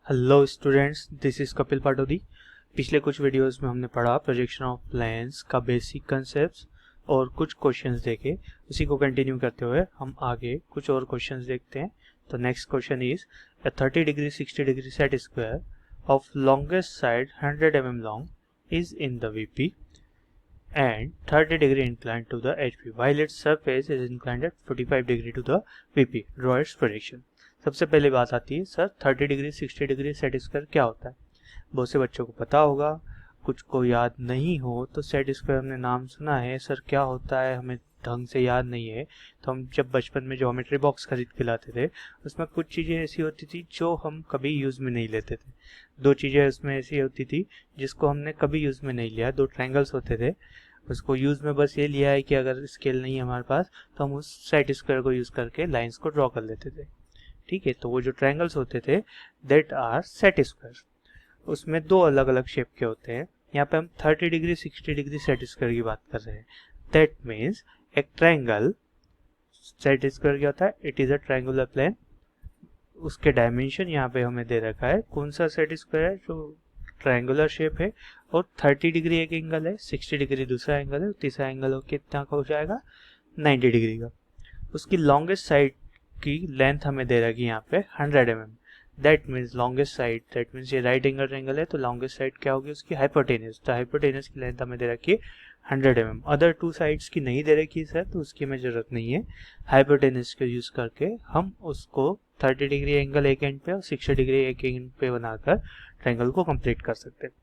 Hello students, this is Kapil Patodi. पिछले कुछ videos में हमने पढ़ा प्रोजेक्शन ऑफ प्लेन्स का बेसिक कंसेप्ट्स और कुछ क्वेश्चंस देखे। उसी को कंटिन्यू करते हुए हम आगे कुछ और क्वेश्चंस देखते हैं। तो next question is a 30 degree 60 degree set square of longest side 100 mm long is in the VP and 30 degree inclined to the HP while its surface is inclined at 45 degree to the VP. Draw its projection. सबसे पहले बात आती है sir 30 degree 60 degree set square क्या होता है। बहुत से बच्चों को पता होगा, कुछ को याद नहीं हो। तो सेट स्क्वायर हमने नाम सुना है, सर क्या होता है हमें ढंग से याद नहीं है। तो हम जब बचपन में ज्योमेट्री बॉक्स खरीद के लाते थे उसमें कुछ चीज़ें ऐसी होती थी जो हम कभी यूज़ में नहीं लेते थे। दो चीज़ें उसमें ऐसी होती थी जिसको हमने कभी यूज़ में नहीं लिया। दो ट्रायंगल्स होते थे, उसको यूज़ में बस ये लिया है कि अगर स्केल नहीं है हमारे पास तो हम उस सेट स्क्वायर को यूज़ करके लाइंस को ड्रॉ कर लेते थे। ठीक है, तो वो जो ट्रायंगल्स होते थे दैट आर सेट स्क्वायर। उसमें दो अलग अलग शेप के होते हैं। यहाँ पे हम 30 डिग्री 60 डिग्री सेट स्क्वायर की बात कर रहे हैं। दैट मीन्स एक ट्रायंगल सेट स्क्वायर क्या होता है, it is a triangular plane. उसके डायमेंशन यहाँ पे हमें दे रखा है। कौन सा सेट स्क्वायर है जो ट्रायंगुलर शेप है और 30 डिग्री एक एंगल है, 60 डिग्री दूसरा एंगल है, तीसरा एंगल कितना का हो जाएगा 90 डिग्री का। उसकी लॉन्गेस्ट साइड की लेंथ हमें दे रखी है यहाँ पे 100 mm। That means longest side, that means ये राइट एंगल ट्रायंगल है तो लॉन्गेस्ट साइड क्या होगी उसकी हाइपोटेनस। तो हाइपोटेनस की लेंथ हमें दे रखी है 100 mm। अदर टू साइड्स की नहीं दे रखी है सर, तो उसकी हमें जरूरत नहीं है। हाइपोटेनस को यूज करके हम उसको 30 डिग्री एंगल एक एंड पे और 60 डिग्री एक एंड पे बनाकर ट्रायंगल को कंप्लीट कर सकते हैं।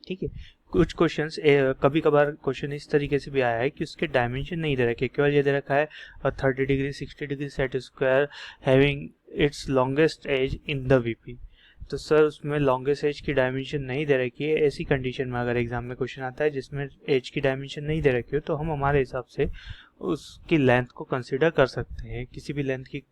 ठीक है, कुछ क्वेश्चंस कभी कभार क्वेश्चन इस तरीके से भी आया है कि उसके डायमेंशन नहीं दे रखे, केवल ये दे रखा है 30 degree 60 degree set square having its longest edge in the VP. तो सर उसमें लॉन्गेस्ट एज की डायमेंशन नहीं दे रखी है। ऐसी कंडीशन में अगर एग्जाम में क्वेश्चन आता है जिसमें एज की डायमेंशन नहीं दे रखी हो तो हम हमारे हिसाब से उसकी लेंथ को कंसिडर कर सकते हैं, किसी भी लेंथ की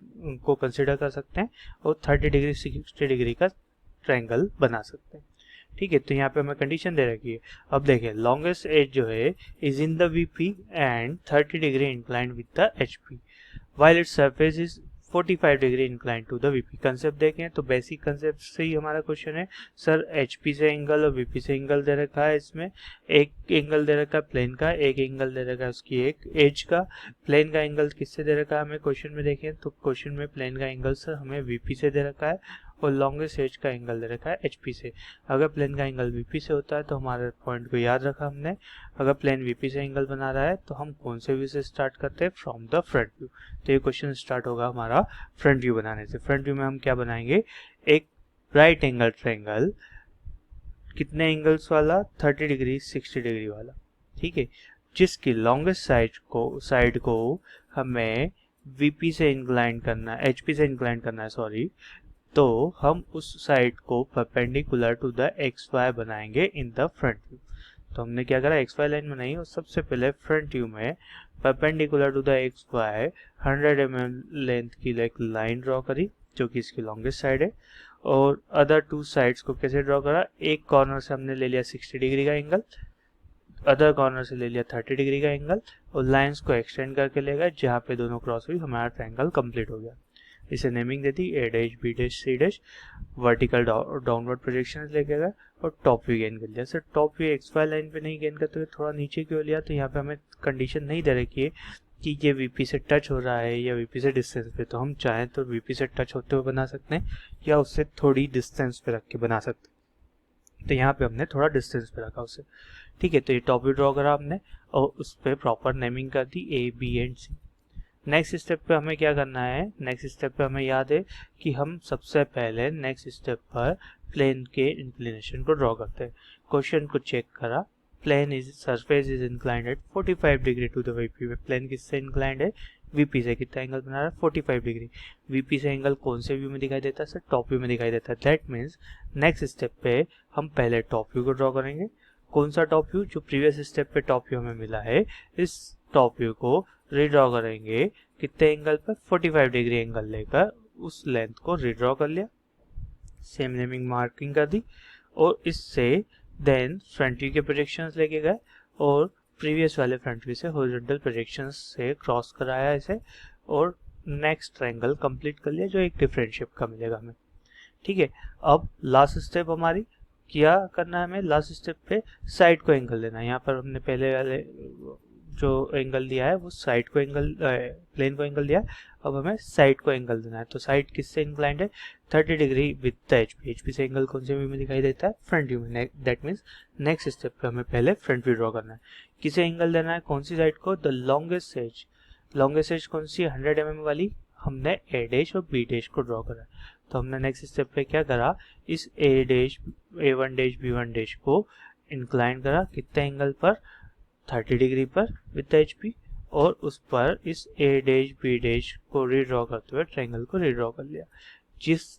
को कंसिडर कर सकते हैं और 30 डिग्री 60 डिग्री का ट्रायंगल बना सकते हैं। ठीक है, तो यहाँ पे हमें कंडीशन दे रखी है। अब देखें लॉन्गेस्ट एज जो है is in the VP and 30 degree inclined with the HP while its surface is 45 degree inclined to the VP. Concept देखें तो बेसिक कंसेप्ट से ही हमारा क्वेश्चन है। सर एचपी से एंगल और वीपी से एंगल दे रखा है, इसमें एक एंगल दे रखा है प्लेन का, एक एंगल दे रखा है उसकी एक एज का। प्लेन का एंगल किससे दे रखा है हमें क्वेश्चन में देखें तो क्वेश्चन में प्लेन का एंगल सर हमें वीपी से दे रखा है और लॉन्गेस्ट एज का एंगल दे रखा है एचपी से। अगर प्लेन का एंगल वीपी से होता है तो हमारे पॉइंट को याद रखा हमने। अगर प्लेन वीपी से एंगल बना रहा है तो हम कौन से व्यू से स्टार्ट करते हैं, फ्रॉम द फ्रंट व्यू। तो ये क्वेश्चन स्टार्ट होगा हमारा फ्रंट व्यू बनाने से। फ्रंट व्यू में हम क्या बनाएंगे, एक राइट एंगल ट्रायंगल, कितने एंगल्स वाला 30 डिग्री 60 डिग्री वाला। ठीक है, जिसकी लॉन्गेस्ट साइड को हमें वीपी से इंक्लाइन करना है, एचपी से इंक्लाइन करना है सॉरी। तो हम उस साइड को perpendicular to the X Y बनाएंगे इन द फ्रंट व्यू। तो हमने क्या करा, एक्स वाई लाइन बनाई और सबसे पहले फ्रंट व्यू में perpendicular to the X Y 100 mm length की एक लाइन ड्रॉ करी जो कि इसकी लॉन्गेस्ट साइड है। और अदर टू साइड्स को कैसे ड्रॉ करा, एक कॉर्नर से हमने ले लिया 60 डिग्री का एंगल, अदर कॉर्नर से ले लिया 30 डिग्री का एंगल और लाइंस को एक्सटेंड करके ले गए जहाँ पे दोनों क्रॉस हुई, हमारा ट्रायंगल कंप्लीट हो गया। इसे नेमिंग दे दी A dash B dash C dash. Vertical downward projection लेके गए और टॉप व्यू गेन कर लिया। Sir top view X Y line पे नहीं गेन करते हुए थोड़ा नीचे क्यों लिया, तो यहाँ पे हमें कंडीशन नहीं दे रखी है कि ये वीपी से टच हो रहा है या वीपी से डिस्टेंस पे। तो हम चाहें तो वीपी से टच होते हुए बना सकते हैं या उससे थोड़ी डिस्टेंस पे रख के बना सकते हैं। तो यहाँ पे हमने थोड़ा डिस्टेंस पे रखा उसे। ठीक है, तो ये टॉप व्यू ड्रॉ करा हमने और उस पर प्रॉपर नेमिंग कर दी A B and C. Next step पे हमें क्या करना है, नेक्स्ट स्टेप पे हमें याद है कि हम सबसे पहले नेक्स्ट स्टेप पर प्लेन के इंक्लिनेशन को ड्रॉ करते हैं। क्वेश्चन को चेक करा, plane is surface is inclined at 45 degree to the VP. Plane किससे इंक्लाइंड है, वीपी से। कितना एंगल बना रहा है 45 डिग्री। वीपी से एंगल कौन से व्यू में दिखाई देता है सर, टॉप व्यू में दिखाई देता है। दैट मीन्स नेक्स्ट स्टेप पे हम पहले टॉप व्यू को ड्रॉ करेंगे। कौन सा टॉप व्यू, जो प्रीवियस स्टेप पे टॉप व्यू हमें मिला है, इस टॉप व्यू को रीड्रॉ करेंगे कितने एंगल पर, 45 डिग्री एंगल लेकर उस लेंथ को रीड्रॉ कर लिया, सेम नेमिंग मार्किंग कर दी और इससे देन फ्रंट व्यू के प्रोजेक्शंस लेके गए और प्रीवियस वाले फ्रंट व्यू से हॉरिजॉन्टल प्रोजेक्शंस से क्रॉस कराया इसे और नेक्स्ट ट्रायंगल कंप्लीट कर लिया जो एक डिफरेंट शेप का मिलेगा हमें। ठीक है, अब लास्ट स्टेप हमारी क्या करना है, हमें लास्ट स्टेप पे साइड को एंगल देना है। यहाँ पर हमने पहले वाले जो एंगल दिया है वो साइड को एंगल, प्लेन को एंगल दिया है, अब हमें साइड को एंगल देना है। तो साइड किससे इंक्लाइंड है, 30 degree with the HP. HP से एंगल कौन से व्यू में दिखाई देता है, फ्रंट व्यू में। दैट मीन्स नेक्स्ट स्टेप पे हमें पहले फ्रंट व्यू ड्रॉ करना है। किसे एंगल देना है, कौन सी साइड को, the longest edge. Longest edge कौन सी, 100 mm वाली, हमने ए डैश और बी डैश को ड्रॉ करा। तो हमने नेक्स्ट स्टेप पे क्या करा, इस A dash, A1 dash B1 dash को इंक्लाइन करा, कितने एंगल पर, 30 डिग्री पर विद द एचपी, और उस पर इस ए डैश बी डैश को रीड्रॉ करते हुए ट्रायंगल को रीड्रॉ कर लिया। जिस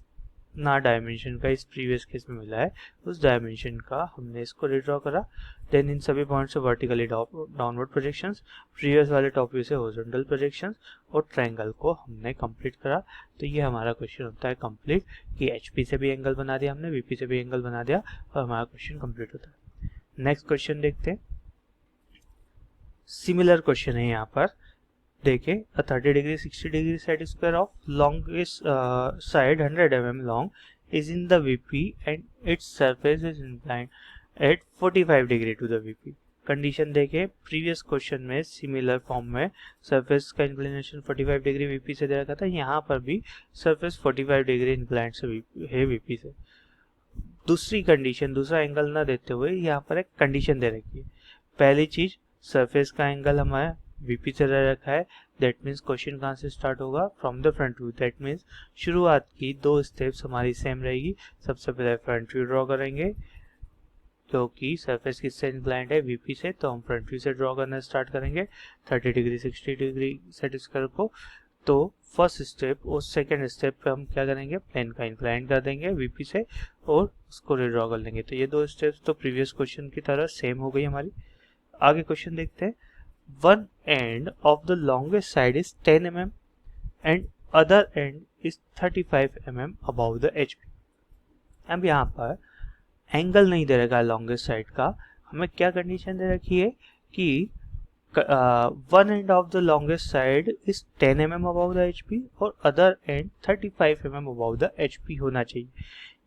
ना डायमेंशन का इस प्रीवियस केस में मिला है उस डायमेंशन का हमने इसको रीड्रॉ करा। देन इन सभी पॉइंट से वर्टिकली डाउनवर्ड प्रोजेक्शंस, प्रीवियस वाले टॉप व्यू से हॉरिजॉन्टल प्रोजेक्शंस, और ट्रायंगल को हमने कंप्लीट करा। तो ये हमारा क्वेश्चन होता है कंप्लीट, कि एचपी से भी एंगल बना दिया हमने, वीपी से भी एंगल बना दिया, और हमारा क्वेश्चन कंप्लीट होता है। नेक्स्ट क्वेश्चन देखते हैं। सिमिलर क्वेश्चन है यहाँ पर, देखें, 30 degree 60 degree side square of longest side 100 mm long is in the VP and its surface is inclined at 45 degree to the VP। Condition देखें, प्रीवियस क्वेश्चन में सिमिलर फॉर्म में surface का inclination 45 degree VP से दे रखा था, यहाँ पर भी सरफेस 45 डिग्री इंक्लाइंड से है वीपी से। दूसरी कंडीशन, दूसरा एंगल ना देते हुए यहाँ पर एक कंडीशन दे रखी है। पहली चीज, सरफेस का एंगल हमारा वीपी से दे रखा है। दैट मीन्स क्वेश्चन कहाँ से स्टार्ट होगा, from the front view. That means शुरुआत की दो स्टेप्स हमारी सेम रहेगी। सबसे पहले फ्रंट व्यू ड्रॉ करेंगे, क्योंकि सरफेस किससे इंक्लाइंड है, वीपी से, तो हम फ्रंट व्यू से ड्रॉ करना स्टार्ट करेंगे 30 डिग्री 60 डिग्री सेट स्क्वायर को। तो फर्स्ट स्टेप और सेकंड स्टेप पे हम क्या करेंगे, प्लेन का इंक्लाइन कर देंगे वीपी से और उसको रीड्रॉ कर लेंगे। तो ये दो स्टेप्स तो प्रीवियस क्वेश्चन की तरह सेम हो गई हमारी। आगे क्वेश्चन देखते हैं। One end of the longest side is 10 mm and other end is 35 mm above the HP। अब यहाँ पर एंगल नहीं दे रखा है लॉन्गेस्ट साइड का, हमें क्या कंडीशन दे रखी है कि one end of the longest side is 10 mm above the HP और other and 35 mm above the HP होना चाहिए।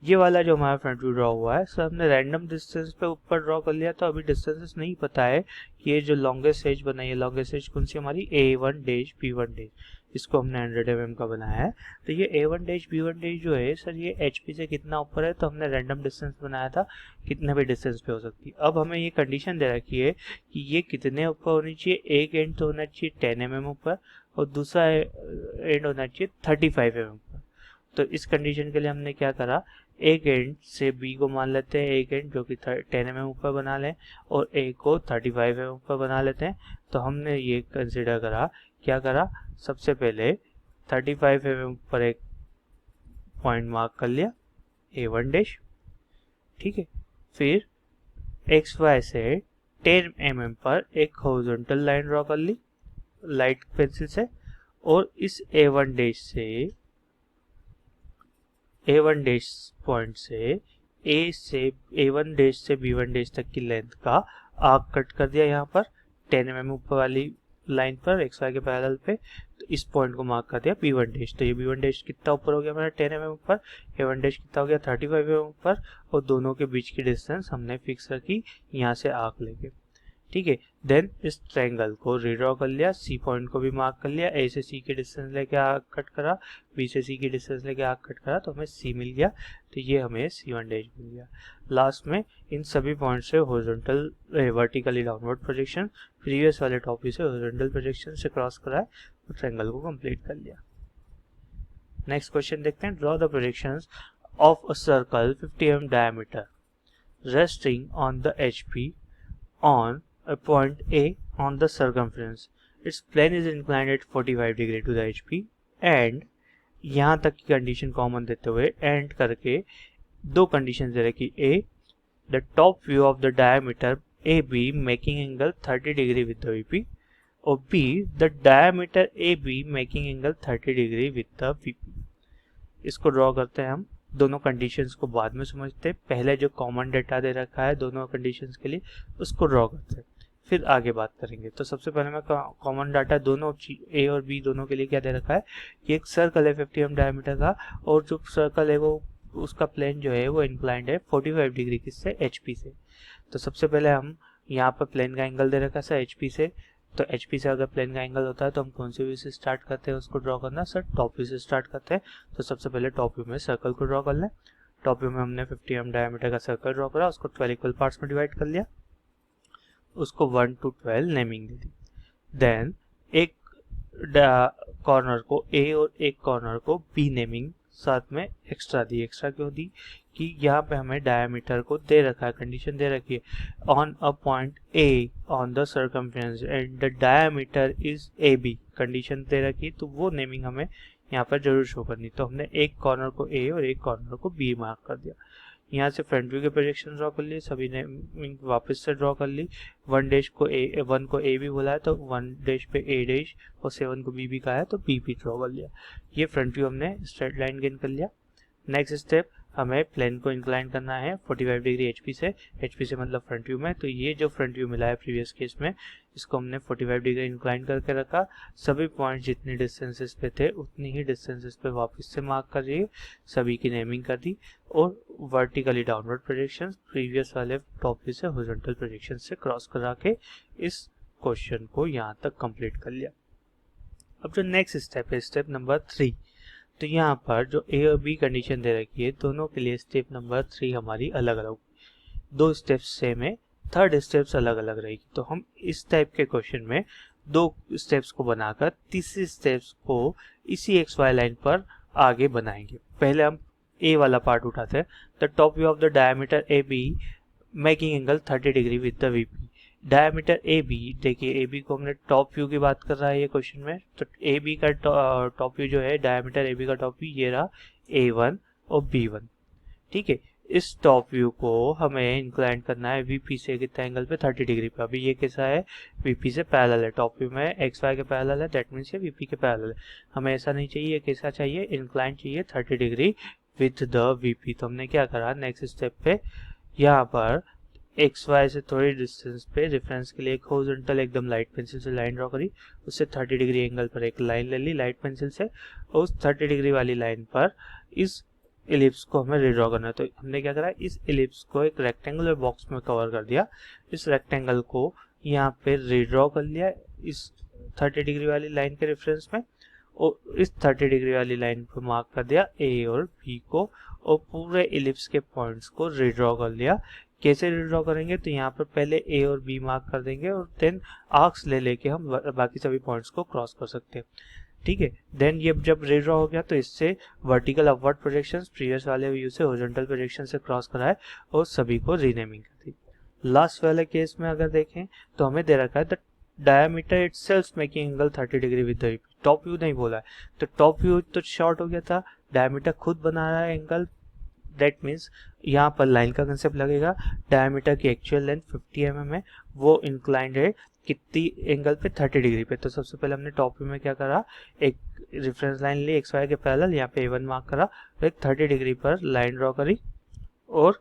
ये वाला जो हमारा फ्रंट व्यू ड्रॉ हुआ है सर, हमने रैंडम डिस्टेंस पे ऊपर ड्रॉ कर लिया, तो अभी डिस्टेंसेस नहीं पता है कि ये जो लॉन्गेस्ट एज बनाई है, लॉन्गेस्ट एज कौन सी हमारी, A1 डैश B1 डैश, इसको हमने 100 mm का बनाया है। तो ये A1 डैश B1 डैश जो है सर, ये HP से कितना ऊपर है, तो हमने रैंडम डिस्टेंस बनाया था, कितने भी डिस्टेंस पे हो सकती है। अब हमें ये कंडीशन दे रखी है कि ये कितने ऊपर होनी चाहिए, एक एंड तो होना चाहिए 10 mm ऊपर और दूसरा एंड होना चाहिए 35 mm ऊपर। तो इस कंडीशन के लिए हमने क्या करा, एक एंड से बी को मान लेते हैं एक एंड जो कि 10 mm ऊपर बना लें और ए को 35 mm ऊपर बना लेते हैं। तो हमने ये कंसिडर करा, क्या करा, सबसे पहले 35 mm ऊपर एक पॉइंट मार्क कर लिया A1 डैश, ठीक है। फिर XY से 10 mm पर एक हॉरिजॉन्टल लाइन ड्रॉ कर ली लाइट पेंसिल से, और इस A1 डैश से A1 डैश पॉइंट से A1 डैश से B1 डैश तक की लेंथ का आर्क कट कर दिया यहाँ पर 10 mm ऊपर वाली लाइन पर XY के पैरेलल पे। तो इस पॉइंट को मार्क कर दिया B1 डैश। तो ये B1 डैश कितना ऊपर हो गया हमारा 10 mm ऊपर, A1 डैश कितना हो गया 35 mm ऊपर, और दोनों के बीच की डिस्टेंस हमने फिक्स रखी यहाँ से आर्क लेके, ठीक है। देन इस ट्रायंगल को रीड्रॉ कर लिया, सी पॉइंट को भी मार्क कर लिया, ए से सी की डिस्टेंस लेके आर्क कट करा, बी से सी की डिस्टेंस लेके आर्क कट करा, तो हमें सी मिल गया। तो ये हमें C1 डैश मिल गया। लास्ट में इन सभी पॉइंट से horizontal vertically downward projection, previous वाले टॉप व्यू से हॉरिजॉन्टल प्रोजेक्शन से क्रॉस कराए और ट्रायंगल को कंप्लीट कर लिया। नेक्स्ट क्वेश्चन देखते हैं। Draw the projections of a circle 50 mm diameter resting on the HP on a point A on the circumference. Its plane is inclined at 45 degree to the HP and यहाँ तक की condition common देते हुए and करके दो condition दे रखी, A the top view of the diameter AB making angle 30 degree with the VP और B the diameter AB making angle 30 degree with the VP। इसको ड्रॉ करते हैं हम, दोनों कंडीशंस को बाद में समझते हैं, पहले जो कॉमन डेटा दे रखा है दोनों कंडीशंस के लिए उसको ड्रॉ करते हैं, फिर आगे बात करेंगे। तो सबसे पहले मैं कॉमन डाटा दोनों ए और बी दोनों के लिए क्या दे रखा है कि एक सर्कल है 50 mm डायमीटर का और जो सर्कल है वो उसका प्लेन जो है वो इंक्लाइंड है 45 डिग्री किससे, HP से। तो सबसे पहले हम यहाँ पर प्लेन का एंगल दे रखा है HP से, तो HP से अगर प्लेन का एंगल होता है तो हम कौन से व्यू से स्टार्ट करते हैं उसको ड्रॉ करना, सर टॉप व्यू से स्टार्ट करते हैं। तो सबसे पहले टॉप व्यू में सर्कल को ड्रॉ कर लें। टॉप व्यू में हमने 50 mm डायमीटर का सर्कल ड्रॉ करा, उसको 12 इक्वल पार्ट्स में डिवाइड कर लिया, उसको 1 to 12 नेमिंग दे दी। देन एक कॉर्नर को A और एक कॉर्नर को B नेमिंग साथ में एक्स्ट्रा दी। एक्स्ट्रा क्यों दी कि यहाँ पे हमें डायमीटर को दे रखा है, कंडीशन दे रखी है on a point A on the circumference and the diameter is AB, condition दे रखी, तो वो नेमिंग हमें यहाँ पर जरूर शो करनी। तो हमने एक कॉर्नर को A और एक कॉर्नर को B मार्क कर दिया। यहाँ से फ्रंट व्यू के प्रोजेक्शन ड्रॉ कर लिए, सभी ने वापस से ड्रॉ कर ली। 1 को A भी बोला है तो 1 पे A और 7 को B भी कहा है तो B भी ड्रॉ कर लिया। ये फ्रंट व्यू हमने स्ट्रेट लाइन गेन कर लिया। नेक्स्ट स्टेप, हमें प्लेन को इंक्लाइन करना है 45 डिग्री HP से मतलब फ्रंट व्यू में। तो ये जो फ्रंट व्यू मिला है प्रीवियस केस में, इसको हमने 45 डिग्री इंक्लाइन करके रखा। सभी पॉइंट जितने डिस्टेंसेस पे थे उतनी ही डिस्टेंसेस पे वापस से मार्क कर दिए, सभी की नेमिंग कर दी और वर्टिकली डाउनवर्ड प्रोजेक्शन प्रीवियस वाले टॉप व्यू से हॉरिजॉन्टल प्रोजेक्शन से क्रॉस करा के इस क्वेश्चन को यहाँ तक कंप्लीट कर लिया। अब जो नेक्स्ट स्टेप है, स्टेप नंबर 3, तो यहाँ पर जो A और B कंडीशन दे रखी है दोनों के लिए स्टेप नंबर 3 हमारी अलग अलग, 2 स्टेप्स सेम है, थर्ड स्टेप्स अलग अलग रहेगी। तो हम इस टाइप के क्वेश्चन में 2 स्टेप्स को बनाकर तीसरी स्टेप्स को इसी XY लाइन पर आगे बनाएंगे। पहले हम A वाला पार्ट उठाते हैं। The top view of the diameter AB making angle 30 degree with the VP। Diameter AB, देखिए AB को हमने टॉप व्यू की बात कर रहा है ये क्वेश्चन में, तो AB का टॉप व्यू जो है, डायमीटर AB का टॉप व्यू ये रहा A1 और B1, ठीक है। इस टॉप व्यू को हमें इंक्लाइन करना है VP से कितना एंगल पे, 30 डिग्री पे। अभी ये कैसा है, VP से पैरेलल है, टॉप व्यू में XY के पैरेलल है, दैट मीन्स ये VP के पैरेलल है। हमें ऐसा नहीं चाहिए, कैसा चाहिए, इंक्लाइन चाहिए 30 डिग्री विथ द VP। तो हमने क्या करा, नेक्स्ट स्टेप पे यहाँ पर XY से थोड़ी डिस्टेंस पे रेफरेंस के लिए एक हॉरिजॉन्टल एकदम लाइट पेंसिल से लाइन ड्रॉ करी, उससे 30 डिग्री एंगल पर एक लाइन ले ली लाइट पेंसिल से, और उस 30 डिग्री वाली लाइन पर इस एलिप्स को हमें रीड्रॉ करना है। तो हमने क्या करा, इस एलिप्स को एक रेक्टेंगुलर बॉक्स में कवर कर दिया, इस रेक्टेंगल को यहाँ पे रीड्रॉ कर लिया इस 30 डिग्री वाली लाइन के रेफरेंस में, और इस 30 डिग्री वाली लाइन पर मार्क कर दिया A और B को, और पूरे एलिप्स के पॉइंट्स को रीड्रॉ कर लिया। कैसे रीड्रॉ करेंगे, तो यहाँ पर पहले A और B मार्क कर देंगे और देन आर्क्स ले लेके हम बाकी सभी पॉइंट्स को क्रॉस कर सकते हैं, ठीक है। देन ये जब रीड्रॉ हो गया तो इससे वर्टिकल अपवर्ड प्रोजेक्शंस प्रीवियस वाले व्यू से हॉरिजॉन्टल प्रोजेक्शन से क्रॉस कराए और सभी को रीनेमिंग कर दी। लास्ट वाले केस में अगर देखें तो हमें दे रखा है the diameter itself making angle 30 degree with the VP। Top view नहीं बोला है, तो टॉप व्यू तो शॉर्ट हो गया था, डायमीटर खुद बना रहा है एंगल, दैट मीन्स यहाँ पर लाइन का कंसेप्ट लगेगा। डायमीटर की एक्चुअल लेंथ 50 mm है, वो इंक्लाइंड है कितनी एंगल पे, 30 डिग्री पे। तो सबसे पहले हमने टॉप व्यू में क्या करा, एक रेफरेंस लाइन ली XY के पैरेलल, यहाँ पे A1 मार्क करा, एक 30 डिग्री पर लाइन ड्रॉ करी और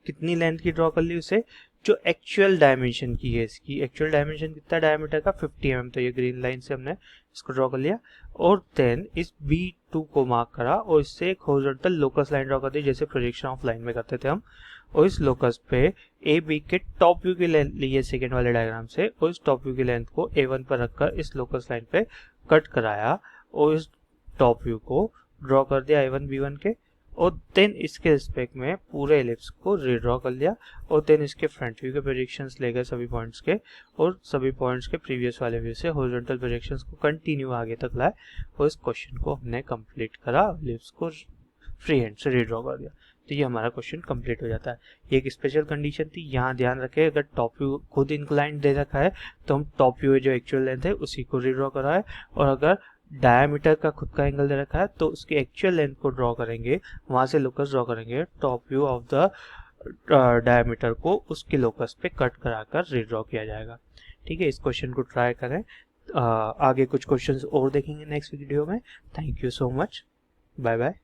कितनी लेंथ की ड्रॉ कर ली उसे, जो एक्चुअल डायमेंशन की है, इसकी एक्चुअल डायमेंशन कितना डायमीटर का, 50 mm। तो ये ग्रीन लाइन से हमने इसको ड्रॉ कर लिया और देन इस B2 को मार्क करा और इससे एक हॉरिजॉन्टल लोकस लाइन ड्रॉ कर दी, जैसे प्रोजेक्शन ऑफ लाइन में करते थे हम, और इस लोकस पे AB के टॉप व्यू की लेंथ लिए सेकेंड वाले डायग्राम से, और इस टॉप व्यू की लेंथ को A1 पर रखकर इस लोकस लाइन पे कट कराया और इस टॉप व्यू को ड्रॉ कर दिया A1 B1 के, और देन इसके रिस्पेक्ट में पूरे एलिप्स को रीड्रॉ कर लिया, और देन इसके फ्रंट व्यू के प्रोजेक्शंस ले गए सभी पॉइंट्स के, और सभी पॉइंट्स के प्रीवियस वाले व्यू से हॉरिजॉन्टल प्रोजेक्शंस को कंटिन्यू आगे तक लाए और इस क्वेश्चन को हमने कंप्लीट करा, एलिप्स को फ्री हैंड से रीड्रॉ कर दिया। तो ये हमारा क्वेश्चन कंप्लीट हो जाता है। ये एक स्पेशल कंडीशन थी, यहाँ ध्यान रखें, अगर टॉप व्यू खुद इंक्लाइंड दे रखा है तो हम टॉप व्यू जो एक्चुअल लेंथ है उसी को रीड्रॉ कराए, और अगर डायमीटर का खुद का एंगल दे रखा है तो उसकी एक्चुअल लेंथ को ड्रॉ करेंगे, वहां से लोकस ड्रॉ करेंगे, top view of the diameter को उसके लोकस पे कट कराकर रीड्रॉ किया जाएगा, ठीक है। इस क्वेश्चन को ट्राई करें, आगे कुछ क्वेश्चंस और देखेंगे नेक्स्ट वीडियो में। Thank you so much, bye bye.